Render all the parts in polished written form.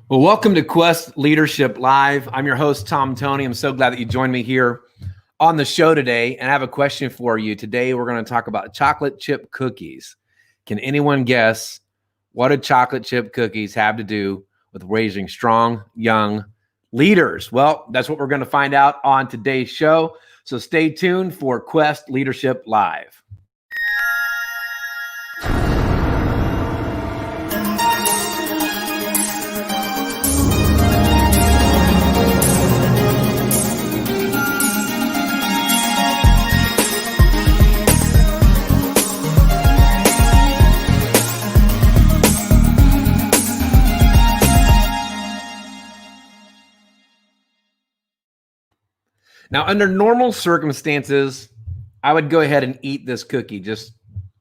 Well, welcome to Quest Leadership Live. I'm your host, Tom Tony. I'm so glad that you joined me here on the show today. And I have a question for you. Today, we're going to talk about chocolate chip cookies. Can anyone guess what do chocolate chip cookies have to do with raising strong, young leaders? Well, that's what we're going to find out on today's show. So stay tuned for Quest Leadership Live. Now, under normal circumstances, I would go ahead and eat this cookie just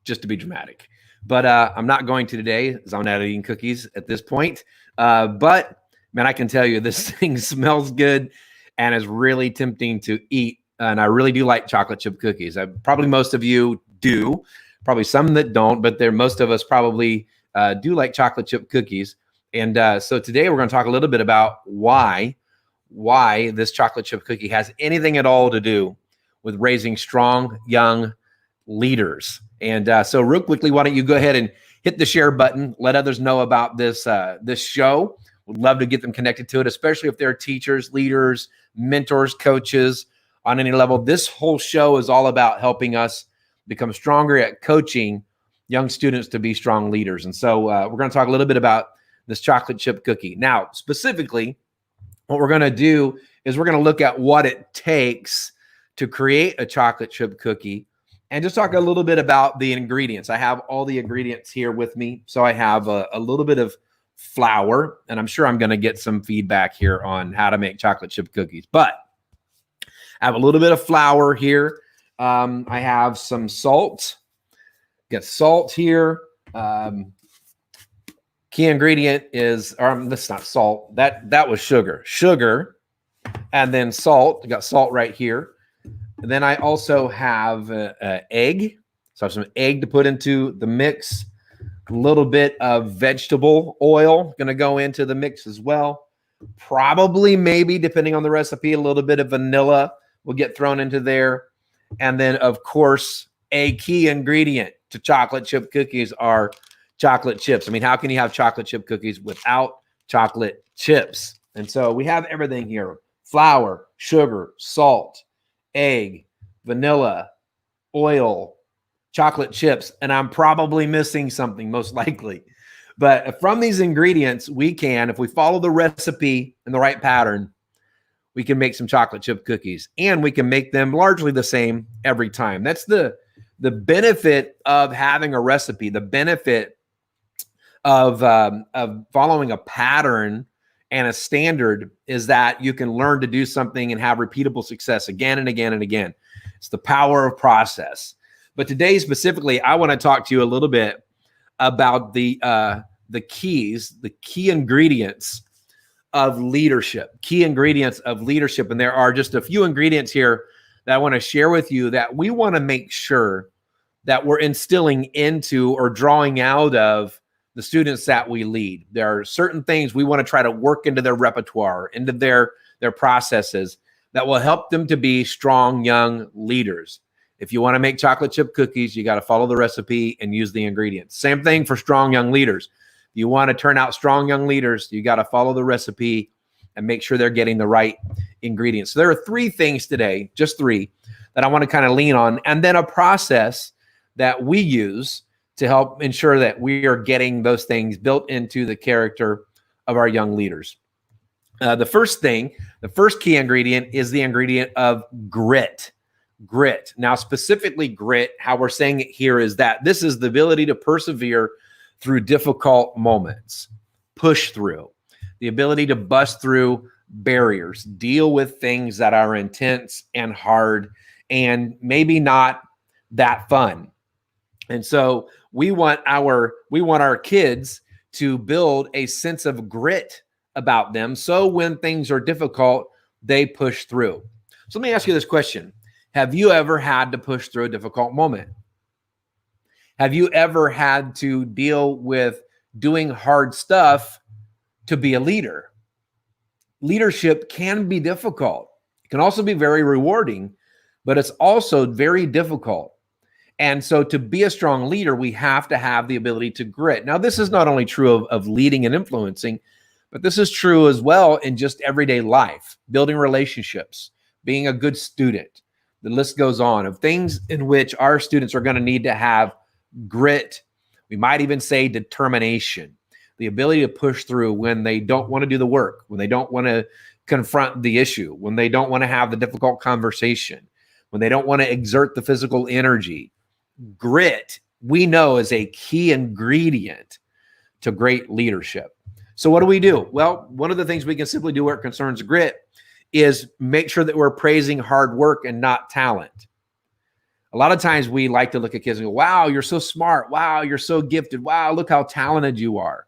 to be dramatic. But I'm not going to today, as I'm not eating cookies at this point. But, man, I can tell you this thing smells good and is really tempting to eat. And I really do like chocolate chip cookies. Probably most of you do. Probably some that don't, but most of us probably do like chocolate chip cookies. And so today we're going to talk a little bit about why this chocolate chip cookie has anything at all to do with raising strong, young leaders. And so real quickly, why don't you go ahead and hit the share button, let others know about this show. Would love to get them connected to it, especially if they're teachers, leaders, mentors, coaches on any level. This whole show is all about helping us become stronger at coaching young students to be strong leaders. And so we're going to talk a little bit about this chocolate chip cookie. Now, specifically, what we're going to do is we're going to look at what it takes to create a chocolate chip cookie and just talk a little bit about the ingredients. I have all the ingredients here with me. So I have a little bit of flour, and I'm sure I'm going to get some feedback here on how to make chocolate chip cookies. But I have a little bit of flour here. I have some salt. Got salt here. Key ingredient is, that's not salt. That was sugar, and then salt. I got salt right here. And then I also have egg. So I have some egg to put into the mix. A little bit of vegetable oil going to go into the mix as well. Probably, maybe, depending on the recipe, a little bit of vanilla will get thrown into there. And then, of course, a key ingredient to chocolate chip cookies are chocolate chips. I mean, how can you have chocolate chip cookies without chocolate chips? And so we have everything here: flour, sugar, salt, egg, vanilla, oil, chocolate chips. And I'm probably missing something, most likely. But from these ingredients, we can, if we follow the recipe in the right pattern, we can make some chocolate chip cookies. And we can make them largely the same every time. That's the benefit of having a recipe, the benefit of following a pattern and a standard is that you can learn to do something and have repeatable success again and again and again. It's the power of process. But today specifically, I want to talk to you a little bit about the key ingredients of leadership, And there are just a few ingredients here that I want to share with you that we want to make sure that we're instilling into or drawing out of the students that we lead. There are certain things we want to try to work into their repertoire, into their processes that will help them to be strong, young leaders. If you want to make chocolate chip cookies, you got to follow the recipe and use the ingredients. Same thing for strong, young leaders. If you want to turn out strong, young leaders, you got to follow the recipe and make sure they're getting the right ingredients. So there are three things today, just three, that I want to kind of lean on, and then a process that we use to help ensure that we are getting those things built into the character of our young leaders. The first key ingredient is the ingredient of grit. Grit. Now, specifically grit, how we're saying it here is that this is the ability to persevere through difficult moments, push through, the ability to bust through barriers, deal with things that are intense and hard and maybe not that fun. And so we want our kids to build a sense of grit about them. So when things are difficult, they push through. So let me ask you this question. Have you ever had to push through a difficult moment? Have you ever had to deal with doing hard stuff to be a leader. Leadership can be difficult. It can also be very rewarding, but it's also very difficult. And so to be a strong leader, we have to have the ability to grit. Now, this is not only true of leading and influencing, but this is true as well in just everyday life, building relationships, being a good student. The list goes on of things in which our students are going to need to have grit. We might even say determination, the ability to push through when they don't want to do the work, when they don't want to confront the issue, when they don't want to have the difficult conversation, when they don't want to exert the physical energy. Grit, we know, is a key ingredient to great leadership. So what do we do? Well, one of the things we can simply do where it concerns grit is make sure that we're praising hard work and not talent. A lot of times we like to look at kids and go, wow, you're so smart. Wow, you're so gifted. Wow, look how talented you are.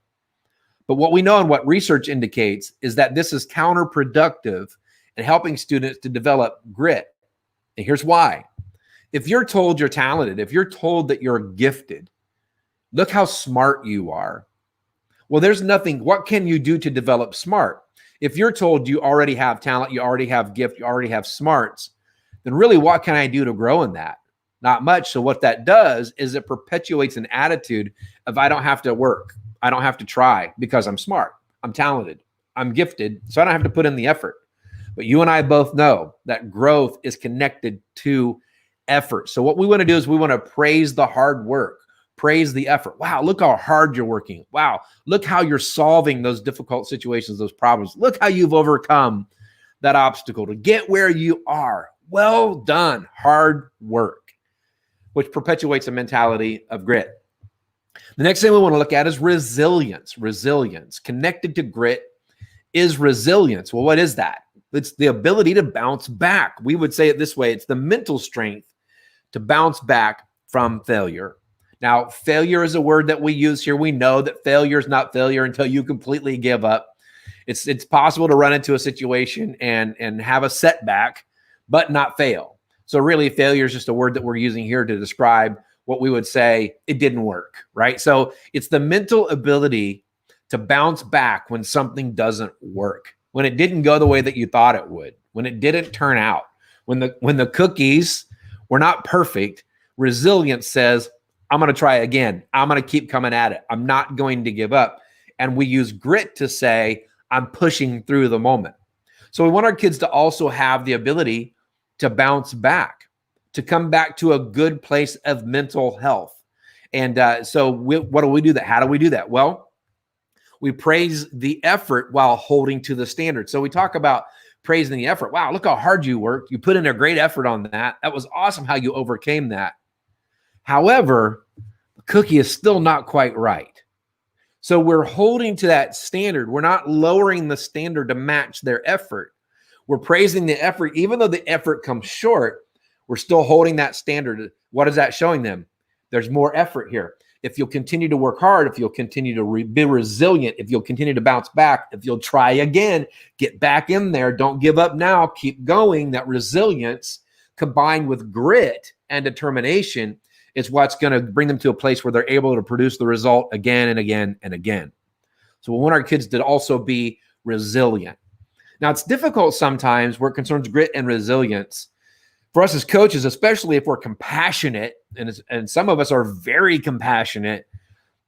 But what we know and what research indicates is that this is counterproductive in helping students to develop grit. And here's why. If you're told you're talented, if you're told that you're gifted, look how smart you are. Well, there's nothing. What can you do to develop smart? If you're told you already have talent, you already have gift, you already have smarts, then really what can I do to grow in that? Not much. So what that does is it perpetuates an attitude of I don't have to work. I don't have to try because I'm smart. I'm talented. I'm gifted. So I don't have to put in the effort. But you and I both know that growth is connected to effort. So what we want to do is we want to praise the hard work, praise the effort. Wow, look how hard you're working. Wow, look how you're solving those difficult situations, those problems. Look how you've overcome that obstacle to get where you are. Well done, hard work, which perpetuates a mentality of grit. The next thing we want to look at is resilience. Resilience. Connected to grit is resilience. Well, what is that? It's the ability to bounce back. We would say it this way. It's the mental strength to bounce back from failure. Now, failure is a word that we use here. We know that failure is not failure until you completely give up. It's possible to run into a situation and have a setback, but not fail. So really, failure is just a word that we're using here to describe what we would say it didn't work, right? So it's the mental ability to bounce back when something doesn't work, when it didn't go the way that you thought it would, when it didn't turn out, when the cookies were not perfect. Resilience says, I'm going to try again. I'm going to keep coming at it. I'm not going to give up. And we use grit to say, I'm pushing through the moment. So we want our kids to also have the ability to bounce back, to come back to a good place of mental health. And what do we do that? How do we do that? Well, we praise the effort while holding to the standard. So we talk about praising the effort. Wow, look how hard you worked. You put in a great effort on that. That was awesome how you overcame that. However, the cookie is still not quite right. So we're holding to that standard. We're not lowering the standard to match their effort. We're praising the effort. Even though the effort comes short, we're still holding that standard. What is that showing them? There's more effort here. If you'll continue to work hard, if you'll continue to be resilient, if you'll continue to bounce back, if you'll try again, get back in there, don't give up now, keep going. That resilience combined with grit and determination is what's going to bring them to a place where they're able to produce the result again and again and again. So we want our kids to also be resilient. Now, it's difficult sometimes where it concerns grit and resilience for us as coaches, especially if we're compassionate, and some of us are very compassionate.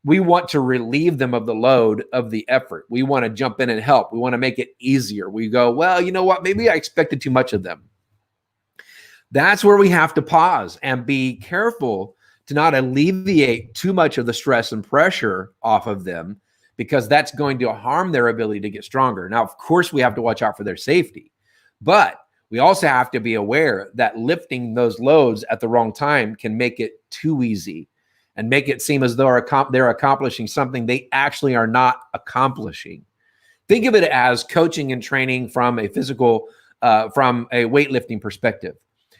We want to relieve them of the load of the effort. We want to jump in and help. We want to make it easier. We go, well, you know what? Maybe I expected too much of them. That's where we have to pause and be careful to not alleviate too much of the stress and pressure off of them, because that's going to harm their ability to get stronger. Now, of course, we have to watch out for their safety, but we also have to be aware that lifting those loads at the wrong time can make it too easy and make it seem as though they're accomplishing something they actually are not accomplishing. Think of it as coaching and training from a weightlifting perspective.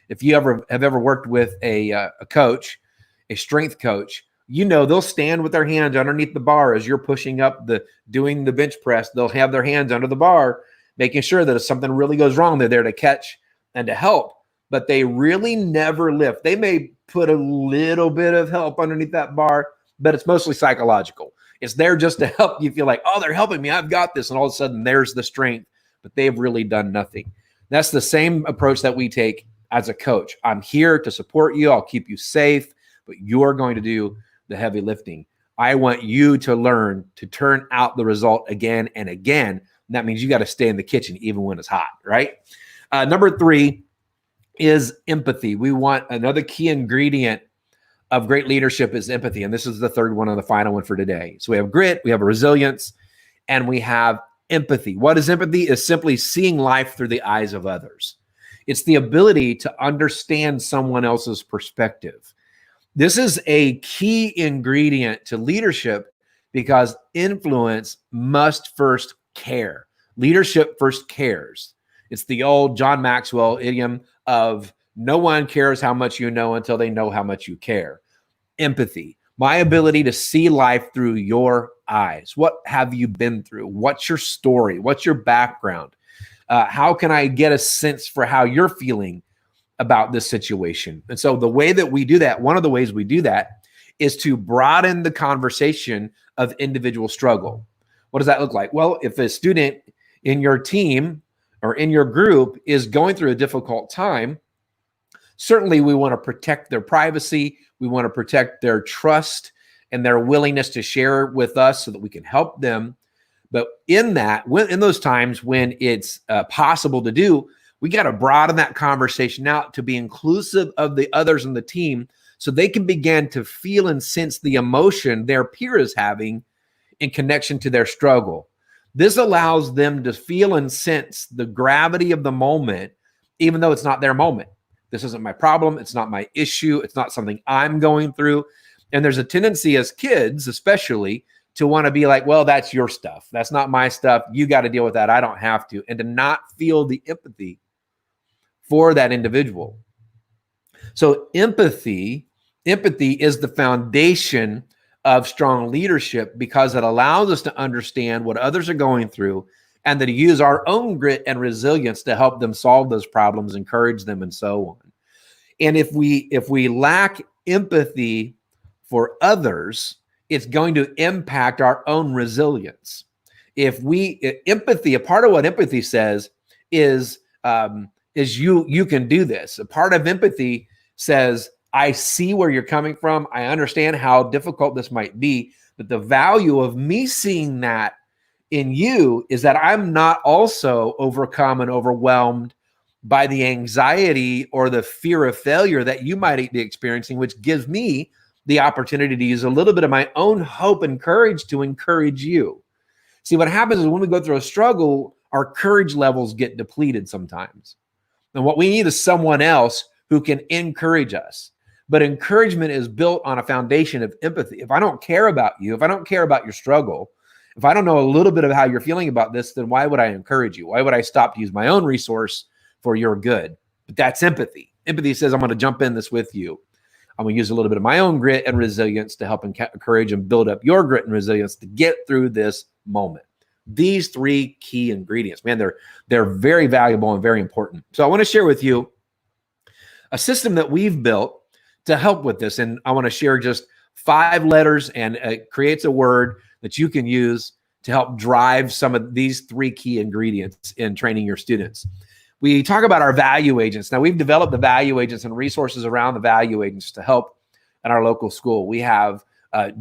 If you have ever worked with a coach, a strength coach, you know they'll stand with their hands underneath the bar as you're pushing up doing the bench press. They'll have their hands under the bar, making sure that if something really goes wrong, they're there to catch and to help. But they really never lift. They may put a little bit of help underneath that bar, but it's mostly psychological. It's there just to help you feel like, oh, they're helping me. I've got this. And all of a sudden there's the strength, but they've really done nothing. That's the same approach that we take as a coach. I'm here to support you. I'll keep you safe, but you're going to do the heavy lifting. I want you to learn to turn out the result again and again. And that means you got to stay in the kitchen even when it's hot, right? Number 3 is empathy. We want another key ingredient of great leadership is empathy. And this is the third one and the final one for today. So we have grit, we have resilience, and we have empathy. What is empathy? Is simply seeing life through the eyes of others. It's the ability to understand someone else's perspective. This is a key ingredient to leadership because influence must first care. Leadership first cares. It's the old John Maxwell idiom of no one cares how much you know until they know how much you care. Empathy, my ability to see life through your eyes. What have you been through? What's your story? What's your background? How can I get a sense for how you're feeling about this situation? And so the way that we do that, one of the ways we do that is to broaden the conversation of individual struggle. What does that look like? Well, if a student in your team or in your group is going through a difficult time, certainly we want to protect their privacy. We want to protect their trust and their willingness to share with us so that we can help them. But in those times when it's possible to do, we got to broaden that conversation out to be inclusive of the others in the team so they can begin to feel and sense the emotion their peer is having in connection to their struggle. This allows them to feel and sense the gravity of the moment, even though it's not their moment. This isn't my problem. It's not my issue. It's not something I'm going through. And there's a tendency as kids, especially, to want to be like, well, that's your stuff. That's not my stuff. You got to deal with that. I don't have to. And to not feel the empathy for that individual. So empathy is the foundation of strong leadership because it allows us to understand what others are going through and then to use our own grit and resilience to help them solve those problems, encourage them, and so on. And if we lack empathy for others, it's going to impact our own resilience. Empathy, a part of what empathy says is you can do this. A part of empathy says, I see where you're coming from. I understand how difficult this might be, but the value of me seeing that in you is that I'm not also overcome and overwhelmed by the anxiety or the fear of failure that you might be experiencing, which gives me the opportunity to use a little bit of my own hope and courage to encourage you. See, what happens is when we go through a struggle, our courage levels get depleted sometimes. And what we need is someone else who can encourage us. But encouragement is built on a foundation of empathy. If I don't care about you, if I don't care about your struggle, if I don't know a little bit of how you're feeling about this, then why would I encourage you? Why would I stop to use my own resource for your good? But that's empathy. Empathy says, I'm going to jump in this with you. I'm going to use a little bit of my own grit and resilience to help encourage and build up your grit and resilience to get through this moment. These 3 key ingredients, man, they're very valuable and very important. So I want to share with you a system that we've built to help with this. And I want to share just 5 letters, and it creates a word that you can use to help drive some of these 3 key ingredients in training your students. We talk about our value agents. Now, we've developed the value agents and resources around the value agents to help at our local school. We have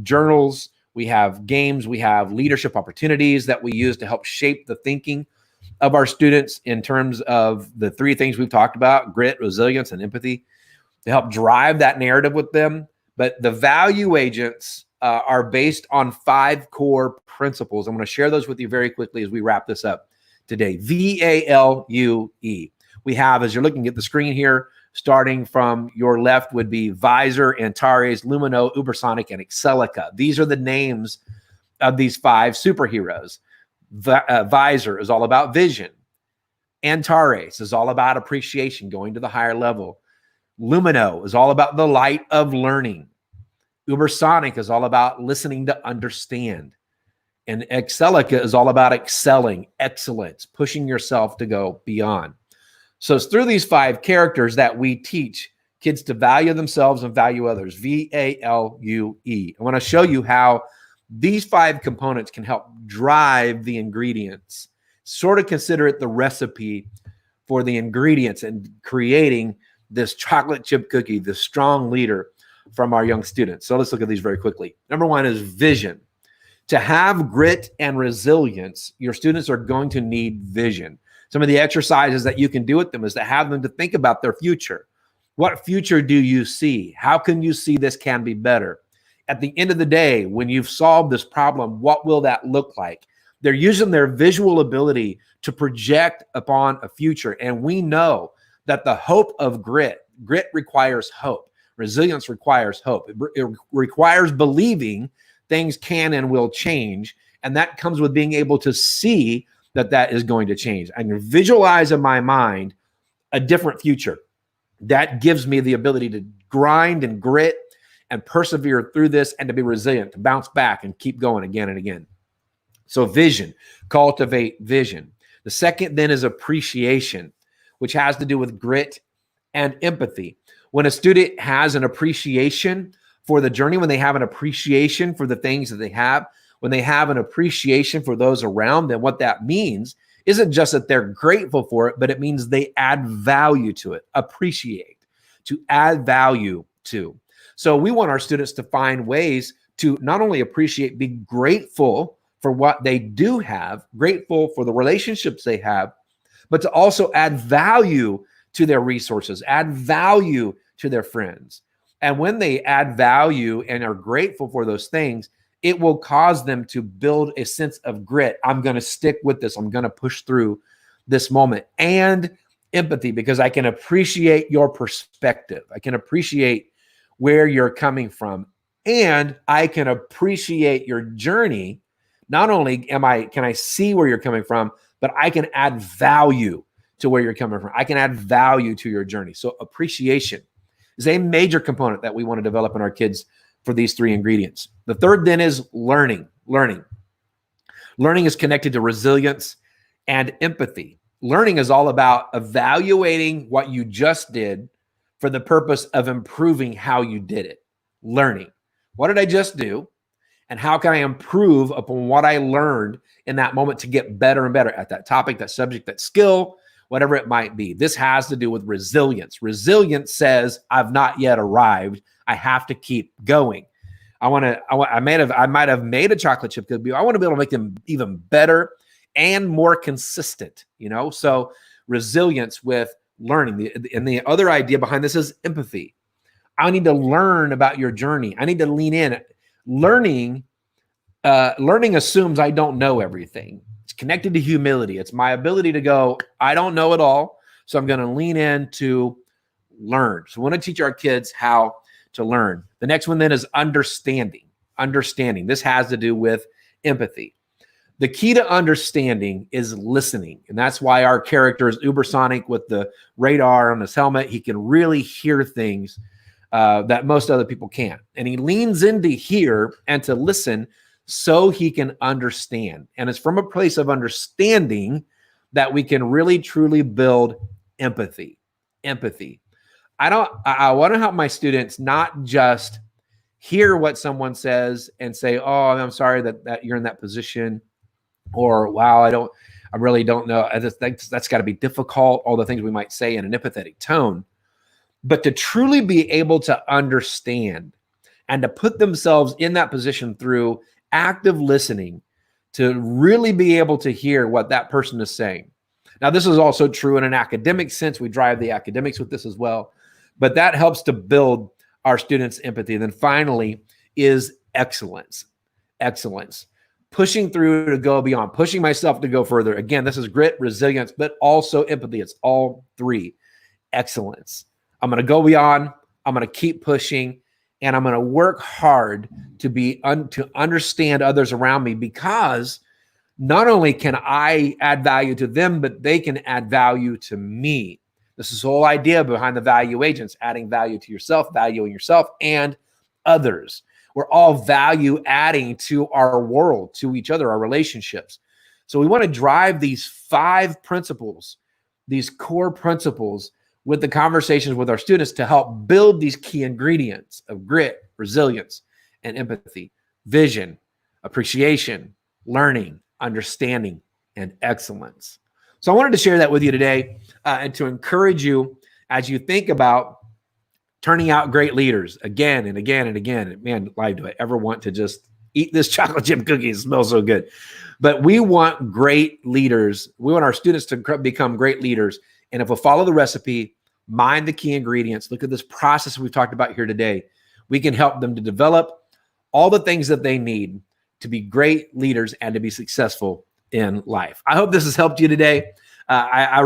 journals, we have games, we have leadership opportunities that we use to help shape the thinking of our students in terms of the 3 things we've talked about: grit, resilience, and empathy, to help drive that narrative with them. But the value agents are based on 5 core principles. I'm going to share those with you very quickly as we wrap this up today. VALUE. We have, as you're looking at the screen here, starting from your left would be Visor, Antares, Lumino, Ubersonic, and Excelica. These are the names of these 5 superheroes. Visor is all about vision. Antares is all about appreciation, going to the higher level. Lumino is all about the light of learning. Ubersonic is all about listening to understand. And Excelica is all about excelling, excellence, pushing yourself to go beyond. So it's through these 5 characters that we teach kids to value themselves and value others. VALUE. I want to show you how These 5 components can help drive the ingredients. Sort of consider it the recipe for the ingredients and creating this chocolate chip cookie, this strong leader from our young students. So let's look at these very quickly. Number 1 is vision. To have grit and resilience, your students are going to need vision. Some of the exercises that you can do with them is to have them to think about their future. What future do you see? How can you see this can be better? At the end of the day, when you've solved this problem, what will that look like? They're using their visual ability to project upon a future. And we know that the hope of grit requires hope. Resilience requires hope. It requires believing things can and will change. And that comes with being able to see that that is going to change. I can visualize in my mind a different future. That gives me the ability to grind and grit and persevere through this and to be resilient, to bounce back and keep going again and again. So vision, cultivate vision. The second then is appreciation, which has to do with grit and empathy. When a student has an appreciation for the journey, when they have an appreciation for the things that they have, when they have an appreciation for those around them, what that means isn't just that they're grateful for it, but it means they add value to it. Appreciate, to add value to. So we want our students to find ways to not only appreciate, be grateful for what they do have, grateful for the relationships they have, but to also add value to their resources, add value to their friends. And when they add value and are grateful for those things, it will cause them to build a sense of grit. I'm going to stick with this. I'm going to push through this moment. And empathy, because I can appreciate your perspective. I can appreciate where you're coming from. And I can appreciate your journey. Not only can I see where you're coming from, but I can add value to where you're coming from. I can add value to your journey. So appreciation is a major component that we want to develop in our kids for these 3 ingredients. The third then is learning. Learning is connected to resilience and empathy. Learning is all about evaluating what you just did for the purpose of improving how you did it. Learning. What did I just do? And how can I improve upon what I learned in that moment to get better and better at that topic, that subject, that skill, whatever it might be? This has to do with resilience. Resilience says, I've not yet arrived. I have to keep going. I might have made a chocolate chip cookie. I want to be able to make them even better and more consistent, So resilience with learning. And the other idea behind this is empathy. I need to learn about your journey. I need to lean in. Learning assumes I don't know everything. It's connected to humility. It's my ability to go, I don't know it all. So I'm going to lean in to learn. So we want to teach our kids how to learn. The next one then is understanding. Understanding. This has to do with empathy. The key to understanding is listening. And that's why our character is ubersonic with the radar on his helmet. He can really hear things that most other people can't. And he leans in to hear and to listen so he can understand. And it's from a place of understanding that we can really, truly build empathy. Empathy. I want to help my students not just hear what someone says and say, oh, I'm sorry that you're in that position. Or, wow, I really don't know. That's got to be difficult. All the things we might say in an empathetic tone. But to truly be able to understand and to put themselves in that position through active listening, to really be able to hear what that person is saying. Now, this is also true in an academic sense. We drive the academics with this as well. But that helps to build our students' empathy. And then finally is excellence. Excellence. Pushing through to go beyond, pushing myself to go further. Again, this is grit, resilience, but also empathy. It's all 3. Excellence. I'm going to go beyond. I'm going to keep pushing, and I'm going to work hard to understand others around me, because not only can I add value to them, but they can add value to me. This is the whole idea behind the value agents, adding value to yourself, valuing yourself and others. We're all value adding to our world, to each other, our relationships. So we want to drive these 5 principles, these core principles, with the conversations with our students to help build these key ingredients of grit, resilience, and empathy, vision, appreciation, learning, understanding, and excellence. So I wanted to share that with you today and to encourage you as you think about turning out great leaders again and again and again. Man, live, do I ever want to just eat this chocolate chip cookie? It smells so good. But we want great leaders. We want our students to become great leaders. And if we follow the recipe, mind the key ingredients, look at this process we've talked about here today, we can help them to develop all the things that they need to be great leaders and to be successful in life. I hope this has helped you today. I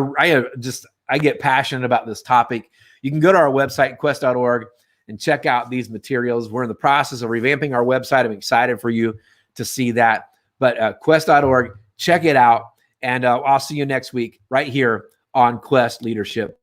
get passionate about this topic. You can go to our website, quest.org, and check out these materials. We're in the process of revamping our website. I'm excited for you to see that. But quest.org, check it out. And I'll see you next week right here on Quest Leadership